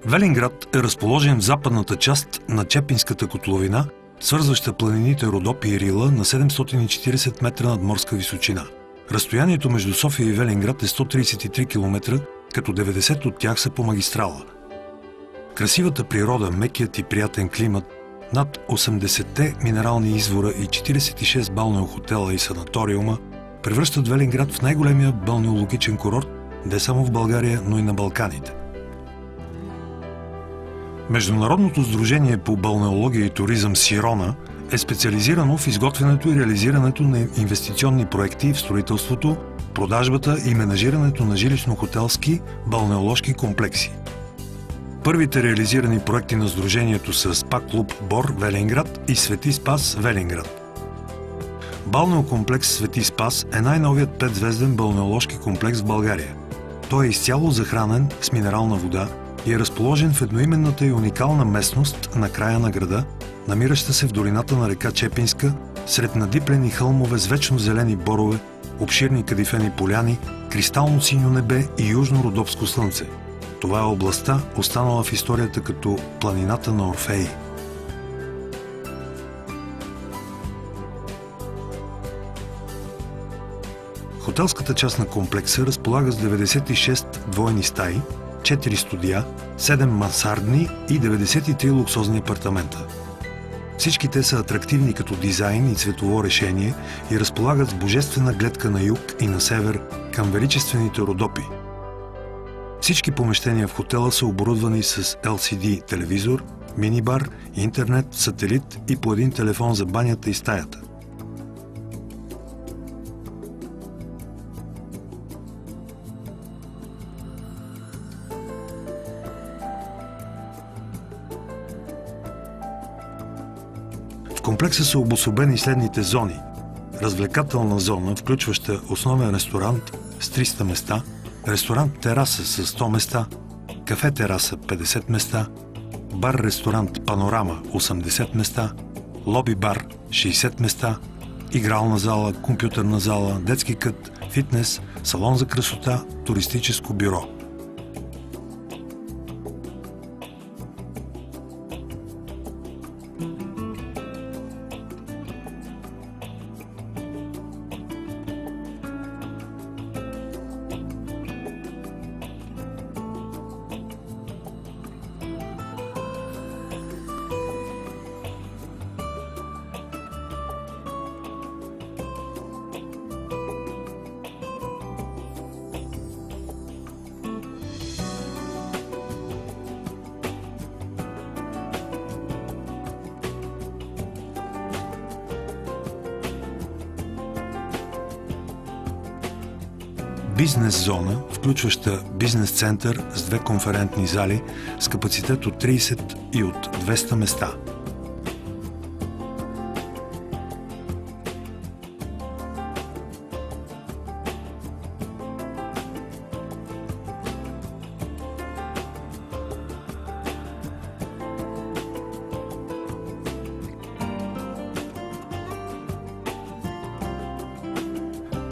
Велинград е разположен в западната част на Чепинската котловина, свързваща планините Родопи и Рила на 740 метра надморска височина. Разстоянието между София и Велинград е 133 км, като 90 от тях са по магистрала. Красивата природа, мекият и приятен климат, над 80-те минерални извора и 46 балнеохотела и санаториума превръщат Велинград в най-големия балнеологичен курорт не само в България, но и на Балканите. Международното сдружение по балнеология и туризъм Сирона е специализирано в изготвянето и реализирането на инвестиционни проекти в строителството, продажбата и менажирането на жилищно-хотелски балнеоложки комплекси. Първите реализирани проекти на сдружението са СПА клуб Бор Велинград и Свети Спас Велинград. Балнеокомплекс Свети Спас е най-новият 5-звезден балнеоложки комплекс в България. Той е изцяло захранен с минерална вода и е разположен в едноименната и уникална местност на края на града, намираща се в долината на река Чепинска, сред надиплени хълмове с вечно зелени борове, обширни кадифени поляни, кристално синьо небе и южно-родопско слънце. Това е областта, останала в историята като планината на Орфей. Хотелската част на комплекса разполага с 96 двойни стаи, 4 студия, 7 мансардни и 93 луксозни апартамента. Всички те са атрактивни като дизайн и цветово решение и разполагат с божествена гледка на юг и на север към величествените Родопи. Всички помещения в хотела са оборудвани с LCD телевизор, минибар, интернет, сателит и по един телефон за банята и стаята. В комплекса са обособени следните зони. Развлекателна зона, включваща основен ресторант с 300 места, ресторант-тераса с 100 места, кафе-тераса 50 места, бар-ресторант Панорама 80 места, лоби-бар 60 места, игрална зала, компютърна зала, детски кът, фитнес, салон за красота, туристическо бюро. Бизнес зона, включваща бизнес център с 2 конферентни зали с капацитет от 30 и от 200 места.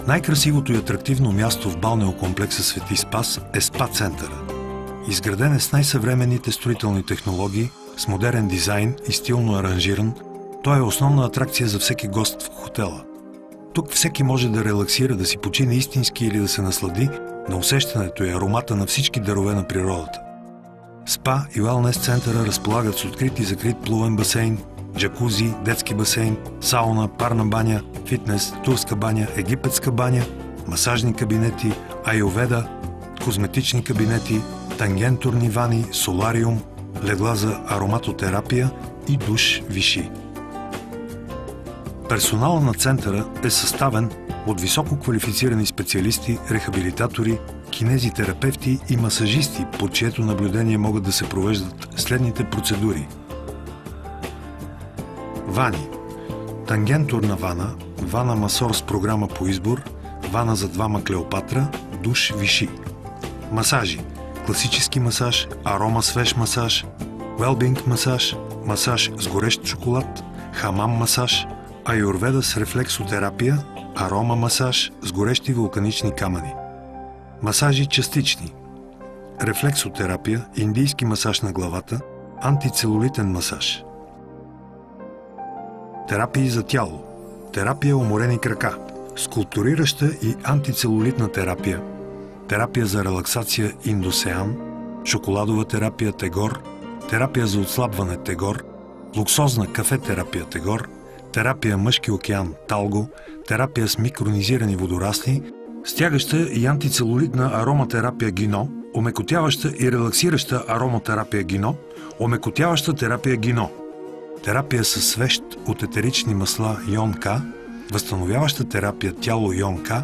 Най-красивото и атрактивно място в балнеокомплекса Свети Спас е СПА-центъра. Изграден е с най-съвременните строителни технологии, с модерен дизайн и стилно аранжиран, той е основна атракция за всеки гост в хотела. Тук всеки може да релаксира, да си почине истински или да се наслади на усещането и аромата на всички дарове на природата. СПА и уелнес центъра разполагат с открит и закрит плувен басейн, джакузи, детски басейн, сауна, парна баня, фитнес, турска баня, египетска баня, масажни кабинети, аюрведа, козметични кабинети, тангентурни вани, солариум, легла за ароматотерапия и душ виши. Персоналът на центъра е съставен от високо квалифицирани специалисти, рехабилитатори, кинезитерапевти и масажисти, под чието наблюдение могат да се провеждат следните процедури. Вани. Тангентурна вана, вана масор с програма по избор, вана за двама Клеопатра, душ виши. Масажи. Класически масаж, арома свеж масаж, уелбинг масаж, масаж с горещ шоколад, хамам масаж, аюрведа с рефлексотерапия, арома масаж с горещи вулканични камъни. Масажи частични. рефлексотерапия, индийски масаж на главата, антицелулитен масаж. Терапии за тяло. Терапия уморени крака. Скулптурираща и антицелулитна терапия. Терапия за релаксация Индосеан. Шоколадова терапия Тегор. Терапия за отслабване Тегор. Луксозна кафе терапия Тегор. Терапия мъжки океан Талго. Терапия с микронизирани водорасли. Стягаща и антицелулитна ароматерапия Гино. Омекотяваща и релаксираща ароматерапия Гино. Омекотяваща терапия Гино. Терапия със свещ от етерични масла Йон-К. Възстановяваща терапия тяло Йон-К.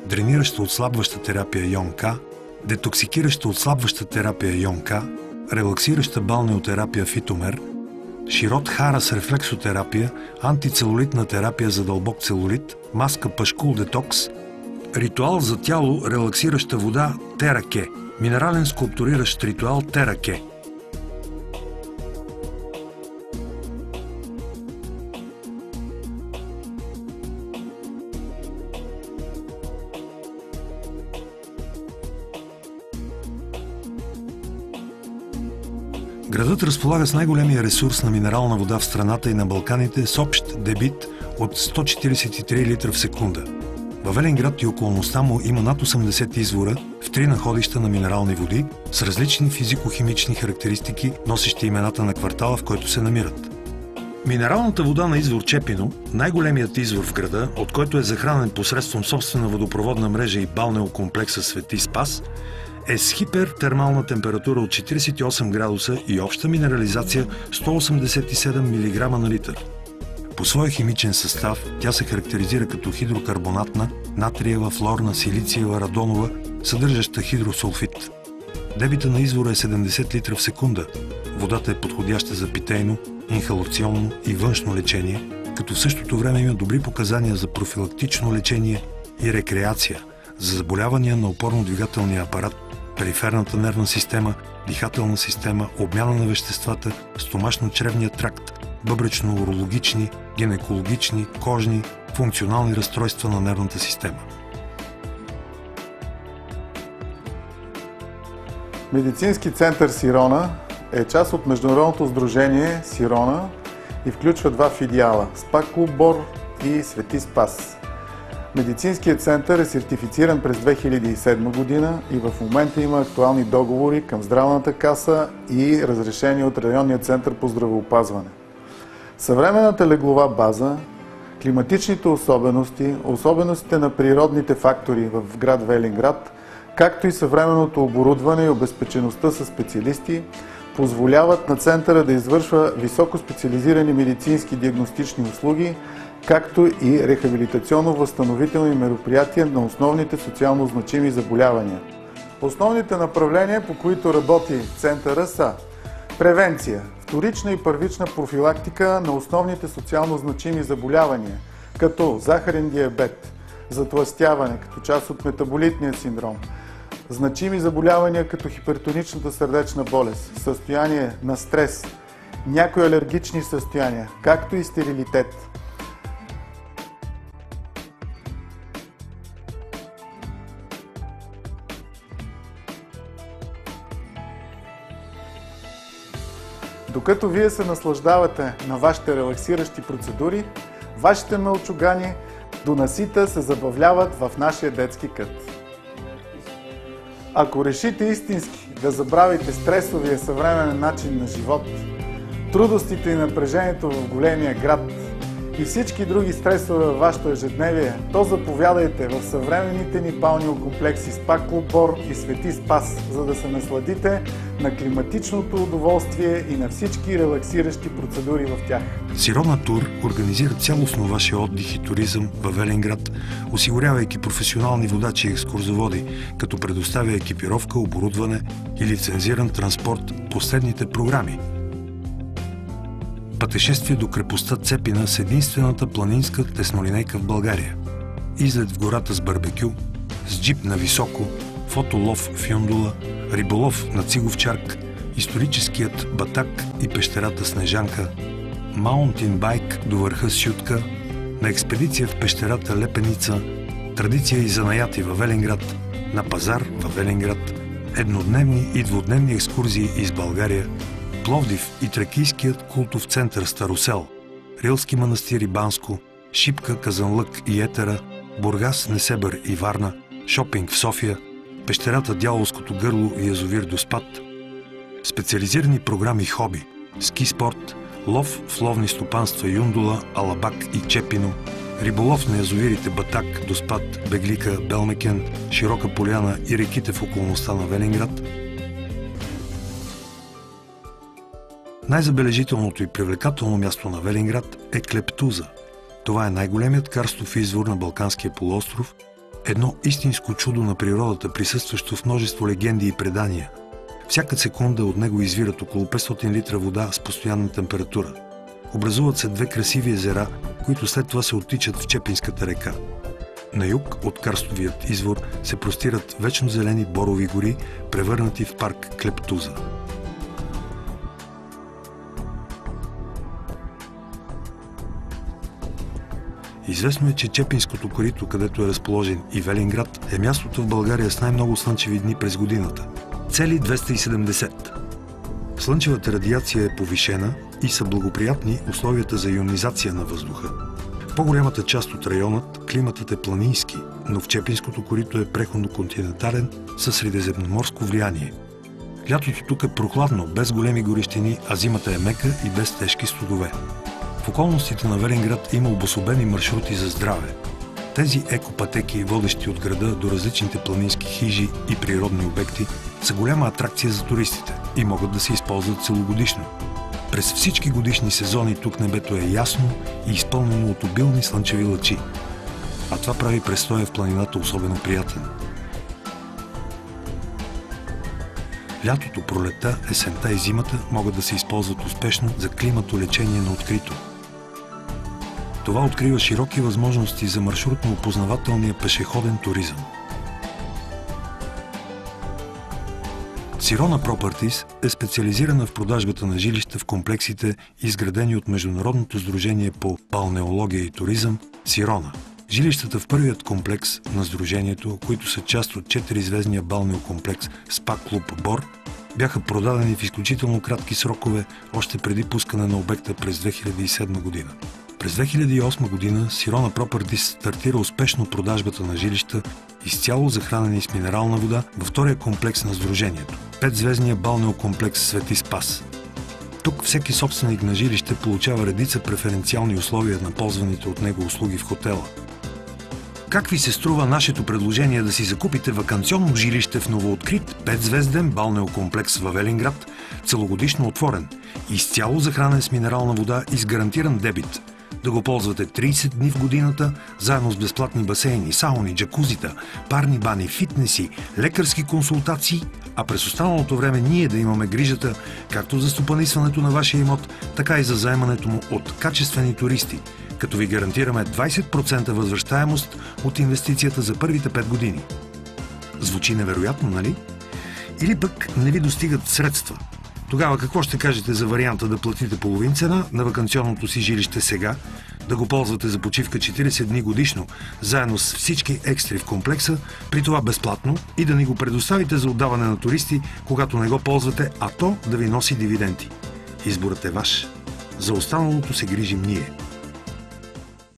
Дренираща отслабваща терапия Йон-К. Детоксикираща отслабваща терапия Йон-К. Релаксираща балнеотерапия Фитомер. Широт-Хара с рефлексотерапия, антицелулитна терапия за дълбок целулит, маска Пашкул Детокс. Ритуал за тяло, релаксираща вода Тераке. Минерален скулптуриращ ритуал Тераке. Градът разполага с най-големия ресурс на минерална вода в страната и на Балканите с общ дебит от 143 литра в секунда. Във Велинград и околността му има над 80 извора в 3 находища на минерални води с различни физико-химични характеристики, носещи имената на квартала, в който се намират. Минералната вода на извор Чепино, най-големият извор в града, от който е захранен посредством собствена водопроводна мрежа и балнеокомплекса Свети Спас, е с хипертермална температура от 48 градуса и обща минерализация 187 мг на литър. По своя химичен състав тя се характеризира като хидрокарбонатна, натриева, флорна, силициева, радонова, съдържаща хидросулфид. Дебита на извора е 70 литра в секунда. Водата е подходяща за питейно, инхалационно и външно лечение, като в същото време има добри показания за профилактично лечение и рекреация, за заболявания на опорно-двигателния апарат, периферната нервна система, дихателна система, обмяна на веществата, стомашно-чревния тракт, бъбречно-урологични, гинекологични, кожни, функционални разстройства на нервната система. Медицински център Сирона е част от международното сдружение Сирона и включва два филиала – СПА Клуб Бор и Свети Спас. Медицинският център е сертифициран през 2007 година и в момента има актуални договори към Здравната каса и разрешение от Районния център по здравеопазване. Съвременната леглова база, климатичните особености, особеностите на природните фактори в град Велинград, както и съвременното оборудване и обезпечеността със специалисти, позволяват на центъра да извършва високоспециализирани медицински диагностични услуги, както и рехабилитационно-възстановителни мероприятия на основните социално значими заболявания. Основните направления, по които работи центъра, са превенция, вторична и първична профилактика на основните социално значими заболявания, като захарен диабет, затлъстяване като част от метаболитния синдром, значими заболявания като хипертоничната сърдечна болест, състояние на стрес, някои алергични състояния, както и стерилитет. Докато вие се наслаждавате на вашите релаксиращи процедури, вашите мълчугани до насита се забавляват в нашия детски кът. Ако решите истински да забравите стресовия съвременен начин на живот, трудностите и напрежението в големия град и всички други стресове във вашето ежедневие, то заповядайте в съвременните ни балнеокомплекси СПА Клуб Бор и Свети Спас, за да се насладите на климатичното удоволствие и на всички релаксиращи процедури в тях. Сирона Тур организира цялостно вашия отдих и туризъм във Велинград, осигурявайки професионални водачи и екскурзоводи, като предоставя екипировка, оборудване и лицензиран транспорт по следните програми. Пътешествие до крепостта Цепина с единствената планинска теснолинейка в България. Излет в гората с барбекю, с джип на високо, фотолов в Юндула, риболов на Циговчарк, историческият Батак и пещерата Снежанка, маунтин байк до върха Сютка, на експедиция в пещерата Лепеница, традиция и занаяти във Велинград, на пазар във Велинград, еднодневни и двудневни екскурзии из България, Пловдив и тракийският култов център Старосел, Рилски манастир и Банско, Шипка, Казанлък и Етера, Бургас, Несебър и Варна, шопинг в София, пещерата Дяволското гърло и язовир Доспат, специализирани програми хоби, ски спорт, лов в ловни стопанства Юндула, Алабак и Чепино, риболов на язовирите Батак, Доспат, Беглика, Белмекен, Широка поляна и реките в околността на Велинград. Най-забележителното и привлекателно място на Велинград е Клептуза. Това е най-големият карстов извор на Балканския полуостров, едно истинско чудо на природата, присъстващо в множество легенди и предания. Всяка секунда от него извират около 500 литра вода с постоянна температура. Образуват се две красиви езера, които след това се оттичат в Чепинската река. На юг от карстовият извор се простират вечно зелени борови гори, превърнати в парк Клептуза. Известно е, че Чепинското корито, където е разположен и Велинград, е мястото в България с най-много слънчеви дни през годината – цели 270. Слънчевата радиация е повишена и са благоприятни условията за ионизация на въздуха. В по-голямата част от районът климатът е планински, но в Чепинското корито е преходно-континентален със средиземноморско влияние. Лятото тук е прохладно, без големи горещини, а зимата е мека и без тежки студове. В околностите на Велинград има обособени маршрути за здраве. Тези екопътеки, водещи от града до различните планински хижи и природни обекти, са голяма атракция за туристите и могат да се използват целогодишно. През всички годишни сезони тук небето е ясно и изпълнено от обилни слънчеви лъчи, а това прави престоя в планината особено приятен. Лятото, пролетта, есента и зимата могат да се използват успешно за климатолечение на открито. Това открива широки възможности за маршрутно-опознавателния пешеходен туризъм. Сирона Properties е специализирана в продажбата на жилища в комплексите, изградени от Международното сдружение по балнеология и туризъм Сирона. Жилищата в първият комплекс на сдружението, които са част от 4-звездния балнеокомплекс СПА Клуб Бор, бяха продадени в изключително кратки срокове още преди пускане на обекта през 2007 година. През 2008 година Сирона Properties стартира успешно продажбата на жилища, изцяло захранени с минерална вода, във втория комплекс на сдружението – 5-звездния балнеокомплекс Свети Спас. Тук всеки собственик на жилище получава редица преференциални условия на ползваните от него услуги в хотела. Как ви се струва нашето предложение да си закупите ваканционно жилище в новооткрит 5-звезден балнеокомплекс във Велинград, целогодишно отворен, изцяло захранен с минерална вода и с гарантиран дебит? Да го ползвате 30 дни в годината, заедно с безплатни басейни, сауни, джакузита, парни бани, фитнеси, лекарски консултации, а през останалото време ние да имаме грижата както за стопанисването на вашия имот, така и за заемането му от качествени туристи, като ви гарантираме 20% възвръщаемост от инвестицията за първите 5 години. Звучи невероятно, нали? Или пък не ви достигат средства? Тогава какво ще кажете за варианта да платите половин цена на ваканционното си жилище сега, да го ползвате за почивка 40 дни годишно, заедно с всички екстри в комплекса, при това безплатно, и да ни го предоставите за отдаване на туристи, когато не го ползвате, а то да ви носи дивиденти? Изборът е ваш. За останалото се грижим ние.